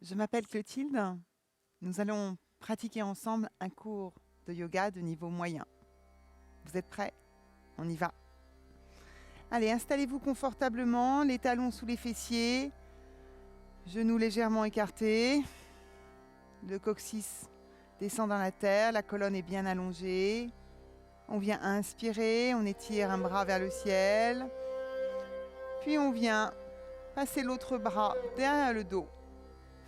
Je m'appelle Clotilde. Nous allons pratiquer ensemble un cours de yoga de niveau moyen. Vous êtes prêts? On y va. Allez, installez-vous confortablement, les talons sous les fessiers, genoux légèrement écartés, le coccyx descend dans la terre, la colonne est bien allongée. On vient inspirer, on étire un bras vers le ciel, puis on vient passer l'autre bras derrière le dos,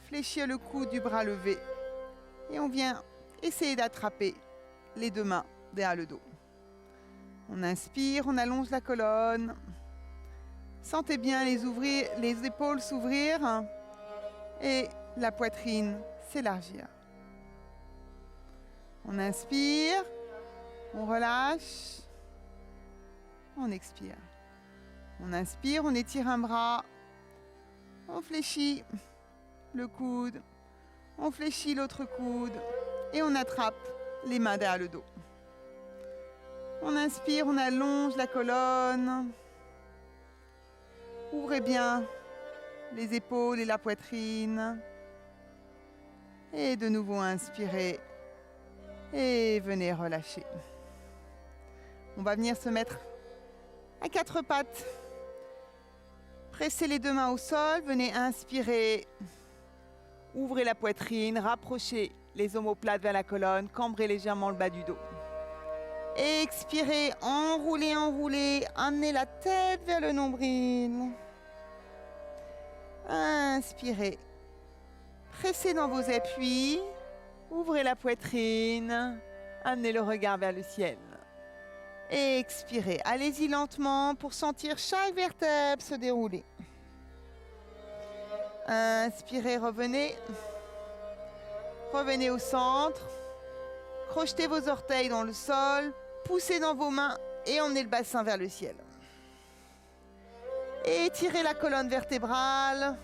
fléchir le cou du bras levé et on vient essayer d'attraper les deux mains derrière le dos. On inspire, on allonge la colonne. Sentez bien les épaules s'ouvrir et la poitrine s'élargir. On inspire, on relâche, on expire. On inspire, on étire un bras, on fléchit le coude, on fléchit l'autre coude et on attrape les mains derrière le dos. On inspire, on allonge la colonne. Ouvrez bien les épaules et la poitrine. Et de nouveau inspirez et venez relâcher. On va venir se mettre à quatre pattes. Pressez les deux mains au sol, venez inspirer. Ouvrez la poitrine, rapprochez les omoplates vers la colonne, cambrez légèrement le bas du dos. Expirez, enroulez, enroulez, amenez la tête vers le nombril. Inspirez, pressez dans vos appuis, ouvrez la poitrine, amenez le regard vers le ciel. Expirez, allez-y lentement pour sentir chaque vertèbre se dérouler. Inspirez, revenez. Revenez au centre. Crochetez vos orteils dans le sol. Poussez dans vos mains et emmenez le bassin vers le ciel. Étirez la colonne vertébrale.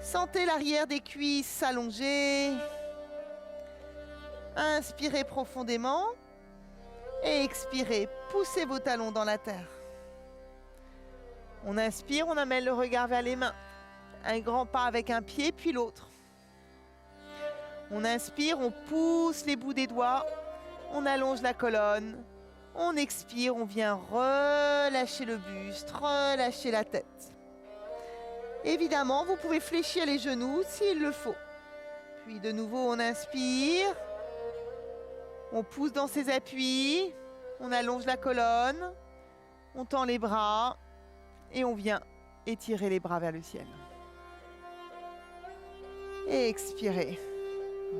Sentez l'arrière des cuisses s'allonger. Inspirez profondément. Et expirez, poussez vos talons dans la terre. On inspire, on amène le regard vers les mains. Un grand pas avec un pied, puis l'autre. On inspire, on pousse les bouts des doigts. On allonge la colonne. On expire, on vient relâcher le buste, relâcher la tête. Évidemment, vous pouvez fléchir les genoux s'il le faut. Puis de nouveau, on inspire. On pousse dans ses appuis. On allonge la colonne. On tend les bras. Et on vient étirer les bras vers le ciel. Et expirez.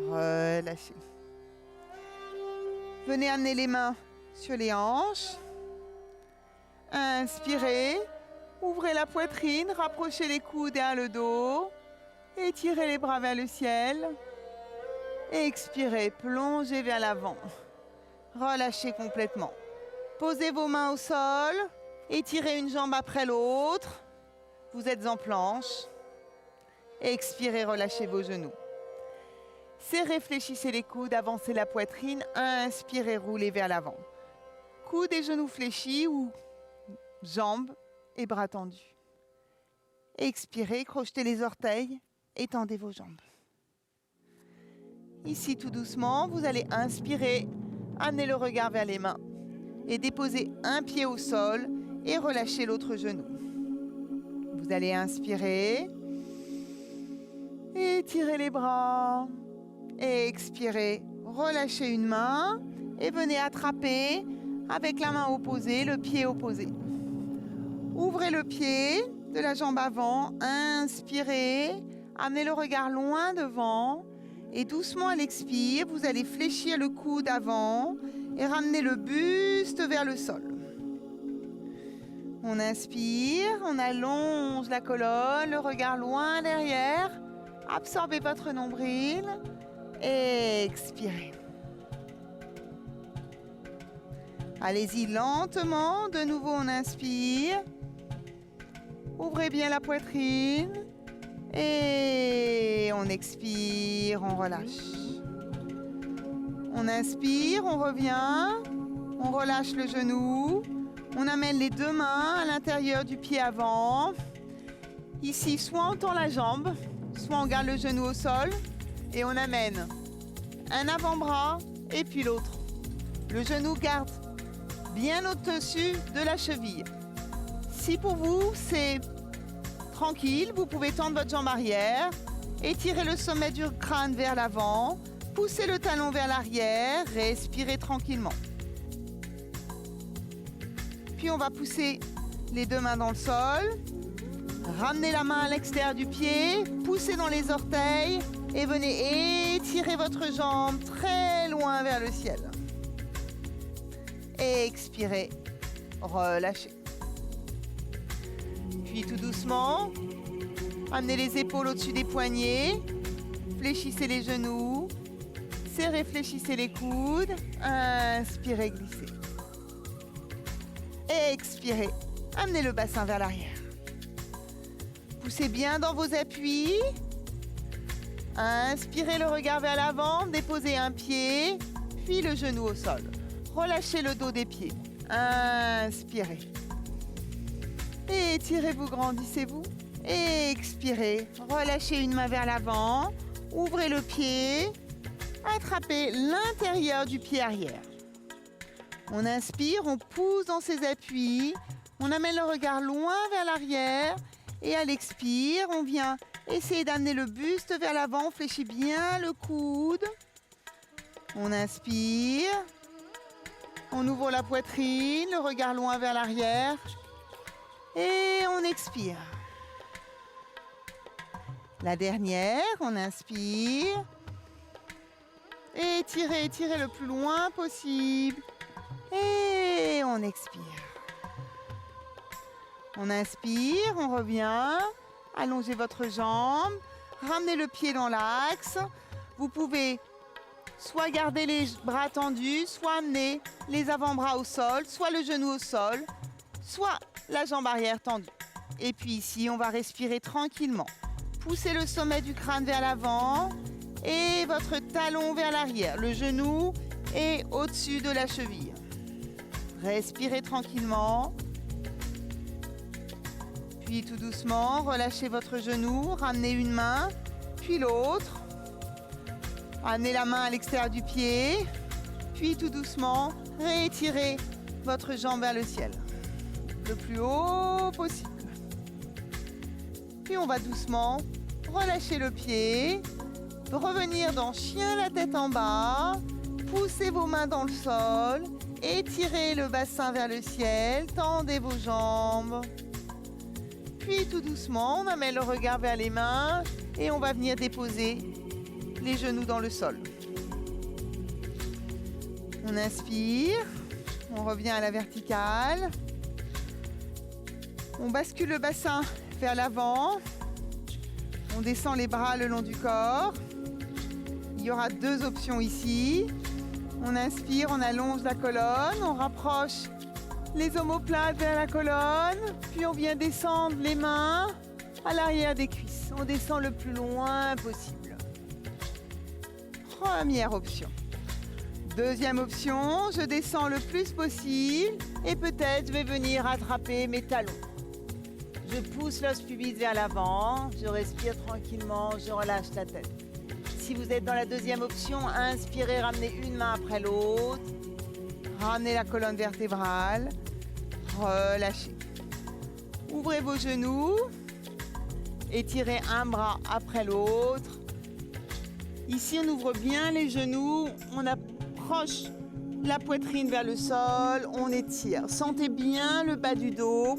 Relâchez. Venez amener les mains sur les hanches. Inspirez. Ouvrez la poitrine. Rapprochez les coudes derrière le dos. Étirez les bras vers le ciel. Expirez. Plongez vers l'avant. Relâchez complètement. Posez vos mains au sol. Étirez une jambe après l'autre. Vous êtes en planche. Expirez, relâchez vos genoux. Serrez, fléchissez les coudes, avancez la poitrine. Inspirez, roulez vers l'avant. Coudes et genoux fléchis ou jambes et bras tendus. Expirez, crochetez les orteils, étendez vos jambes. Ici, tout doucement, vous allez inspirer, amener le regard vers les mains et déposer un pied au sol et relâcher l'autre genou. Vous allez inspirer, étirez les bras, expirez, relâchez une main et venez attraper avec la main opposée, le pied opposé. Ouvrez le pied de la jambe avant, inspirez, amenez le regard loin devant et doucement à l'expire, vous allez fléchir le coude avant et ramener le buste vers le sol. On inspire, on allonge la colonne, le regard loin derrière. Absorbez votre nombril. Expirez. Allez-y lentement. De nouveau, on inspire. Ouvrez bien la poitrine. Et on expire, on relâche. On inspire, on revient. On relâche le genou. On amène les deux mains à l'intérieur du pied avant. Ici, soit on tend la jambe, soit on garde le genou au sol et on amène un avant-bras et puis l'autre. Le genou garde bien au-dessus de la cheville. Si pour vous c'est tranquille, vous pouvez tendre votre jambe arrière, étirer le sommet du crâne vers l'avant, pousser le talon vers l'arrière, respirez tranquillement. Puis on va pousser les deux mains dans le sol, ramenez la main à l'extérieur du pied, poussez dans les orteils et venez étirer votre jambe très loin vers le ciel. Expirez, relâchez. Puis tout doucement, amenez les épaules au-dessus des poignets, fléchissez les genoux, serrez, fléchissez les coudes, inspirez, glissez. Expirez, amenez le bassin vers l'arrière. Poussez bien dans vos appuis. Inspirez le regard vers l'avant, déposez un pied, puis le genou au sol. Relâchez le dos des pieds. Inspirez. Étirez-vous, grandissez-vous. Expirez. Relâchez une main vers l'avant. Ouvrez le pied. Attrapez l'intérieur du pied arrière. On inspire, on pousse dans ses appuis. On amène le regard loin vers l'arrière. Et à l'expire, on vient essayer d'amener le buste vers l'avant. On fléchit bien le coude. On inspire. On ouvre la poitrine, le regard loin vers l'arrière. Et on expire. La dernière, on inspire. Étirez, étirez le plus loin possible. Et on expire. On inspire, on revient. Allongez votre jambe. Ramenez le pied dans l'axe. Vous pouvez soit garder les bras tendus, soit amener les avant-bras au sol, soit le genou au sol, soit la jambe arrière tendue. Et puis ici, on va respirer tranquillement. Poussez le sommet du crâne vers l'avant et votre talon vers l'arrière. Le genou est au-dessus de la cheville. Respirez tranquillement. Puis tout doucement, relâchez votre genou, ramenez une main, puis l'autre. Amenez la main à l'extérieur du pied, puis tout doucement, réétirez votre jambe vers le ciel, le plus haut possible. Puis on va doucement relâcher le pied, revenir dans chien la tête en bas, poussez vos mains dans le sol, étirez le bassin vers le ciel, tendez vos jambes. Puis tout doucement, on amène le regard vers les mains et on va venir déposer les genoux dans le sol. On inspire, on revient à la verticale. On bascule le bassin vers l'avant. On descend les bras le long du corps. Il y aura deux options ici. On inspire, on allonge la colonne, on rapproche les omoplates vers la colonne, puis on vient descendre les mains à l'arrière des cuisses. On descend le plus loin possible. Première option. Deuxième option, je descends le plus possible et peut-être je vais venir attraper mes talons. Je pousse l'os pubis vers l'avant, je respire tranquillement, je relâche la tête. Si vous êtes dans la deuxième option, inspirez, ramenez une main après l'autre. Ramenez la colonne vertébrale, relâchez. Ouvrez vos genoux, étirez un bras après l'autre. Ici, on ouvre bien les genoux, on approche la poitrine vers le sol, on étire. Sentez bien le bas du dos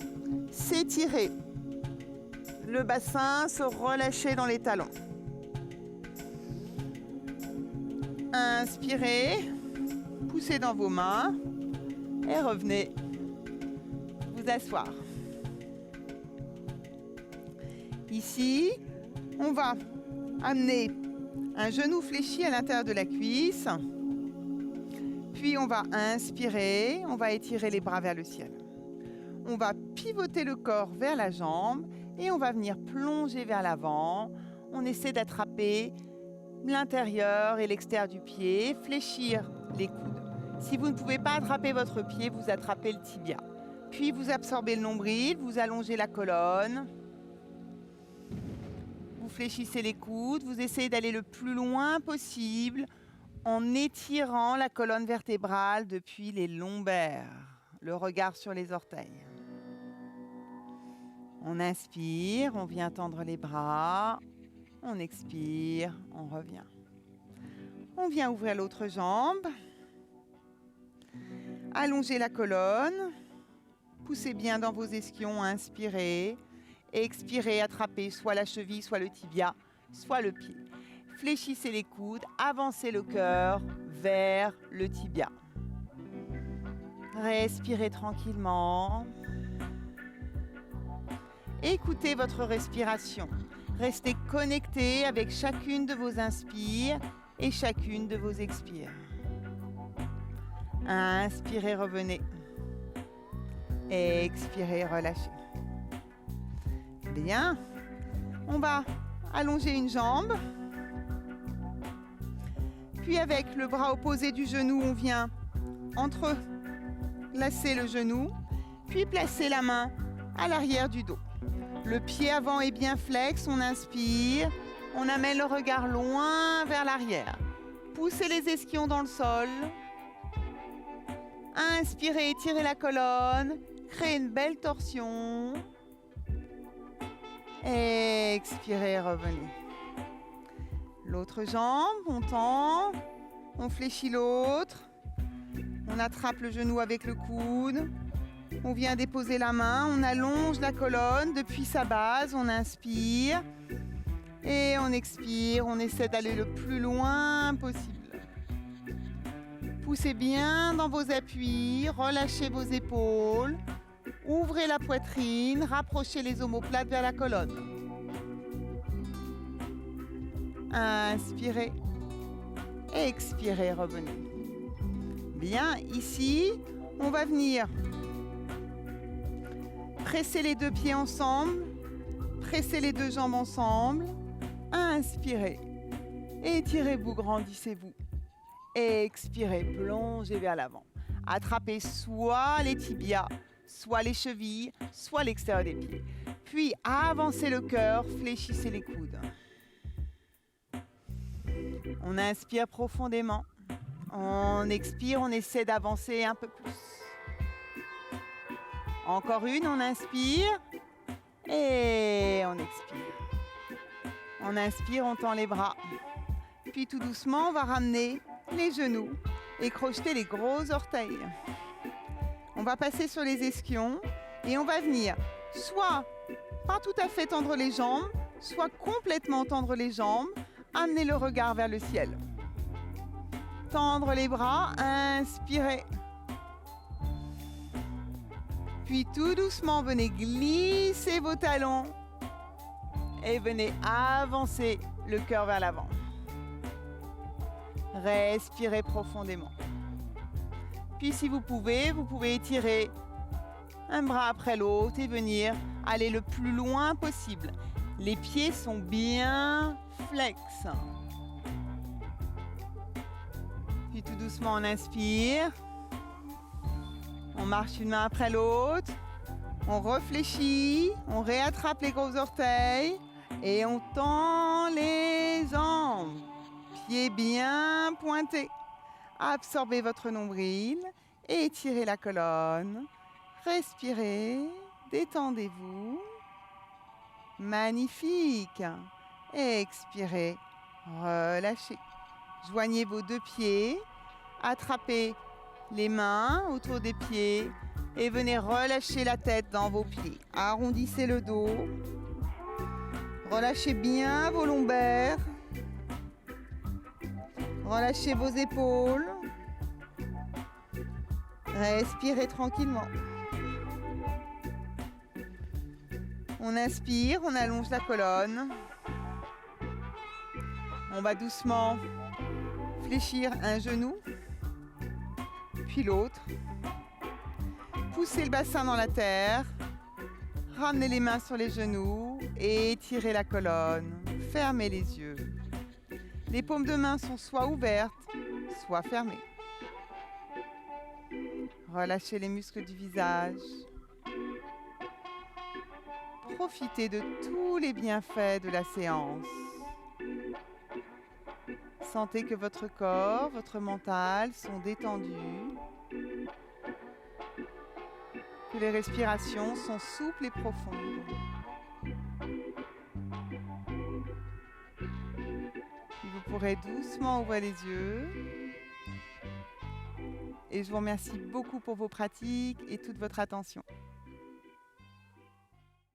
s'étirer. Le bassin se relâcher dans les talons. Inspirez, poussez dans vos mains et revenez vous asseoir. Ici, on va amener un genou fléchi à l'intérieur de la cuisse. Puis on va inspirer, on va étirer les bras vers le ciel. On va pivoter le corps vers la jambe et on va venir plonger vers l'avant. On essaie d'attraper l'intérieur et l'extérieur du pied, fléchir les coudes. Si vous ne pouvez pas attraper votre pied, vous attrapez le tibia. Puis vous absorbez le nombril, vous allongez la colonne. Vous fléchissez les coudes, vous essayez d'aller le plus loin possible en étirant la colonne vertébrale depuis les lombaires, le regard sur les orteils. On inspire, on vient tendre les bras, on expire, on revient. On vient ouvrir l'autre jambe, allongez la colonne, poussez bien dans vos ischions, inspirez, expirez, attrapez soit la cheville, soit le tibia, soit le pied. Fléchissez les coudes, avancez le cœur vers le tibia. Respirez tranquillement. Écoutez votre respiration. Restez connecté avec chacune de vos inspires et chacune de vos expires. Inspirez, revenez. Expirez, relâchez. Bien. On va allonger une jambe. Puis avec le bras opposé du genou, on vient entrelacer le genou. Puis placer la main à l'arrière du dos. Le pied avant est bien flex, on inspire, on amène le regard loin vers l'arrière. Poussez les ischions dans le sol. Inspirez, étirez la colonne, créez une belle torsion. Expirez, revenez. L'autre jambe, on tend, on fléchit l'autre. On attrape le genou avec le coude. On vient déposer la main, on allonge la colonne depuis sa base, on inspire et on expire, on essaie d'aller le plus loin possible. Poussez bien dans vos appuis, relâchez vos épaules, ouvrez la poitrine, rapprochez les omoplates vers la colonne. Inspirez, expirez, revenez. Bien, ici, on va venir presser les deux pieds ensemble, pressez les deux jambes ensemble, inspirez, étirez-vous, grandissez-vous, expirez, plongez vers l'avant. Attrapez soit les tibias, soit les chevilles, soit l'extérieur des pieds. Puis avancez le cœur, fléchissez les coudes. On inspire profondément, on expire, on essaie d'avancer un peu plus. Encore une, on inspire et on expire. On inspire, on tend les bras. Puis tout doucement, on va ramener les genoux et crocheter les gros orteils. On va passer sur les ischions et on va venir soit pas tout à fait tendre les jambes, soit complètement tendre les jambes, amener le regard vers le ciel. Tendre les bras, inspirez. Puis tout doucement, venez glisser vos talons et venez avancer le cœur vers l'avant. Respirez profondément. Puis si vous pouvez étirer un bras après l'autre et venir aller le plus loin possible. Les pieds sont bien flex. Puis tout doucement, on inspire. On marche une main après l'autre, on réfléchit, on réattrape les gros orteils et on tend les jambes. Pieds bien pointés. Absorbez votre nombril, étirez la colonne, respirez, détendez-vous. Magnifique. Expirez, relâchez. Joignez vos deux pieds, attrapez les mains autour des pieds et venez relâcher la tête dans vos pieds. Arrondissez le dos. Relâchez bien vos lombaires. Relâchez vos épaules. Respirez tranquillement. On inspire, on allonge la colonne. On va doucement fléchir un genou, puis l'autre. Poussez le bassin dans la terre. Ramenez les mains sur les genoux et étirez la colonne. Fermez les yeux. Les paumes de main sont soit ouvertes, soit fermées. Relâchez les muscles du visage. profitez de tous les bienfaits de la séance. Sentez que votre corps, votre mental sont détendus, que les respirations sont souples et profondes. Vous pourrez doucement ouvrir les yeux. Et je vous remercie beaucoup pour vos pratiques et toute votre attention.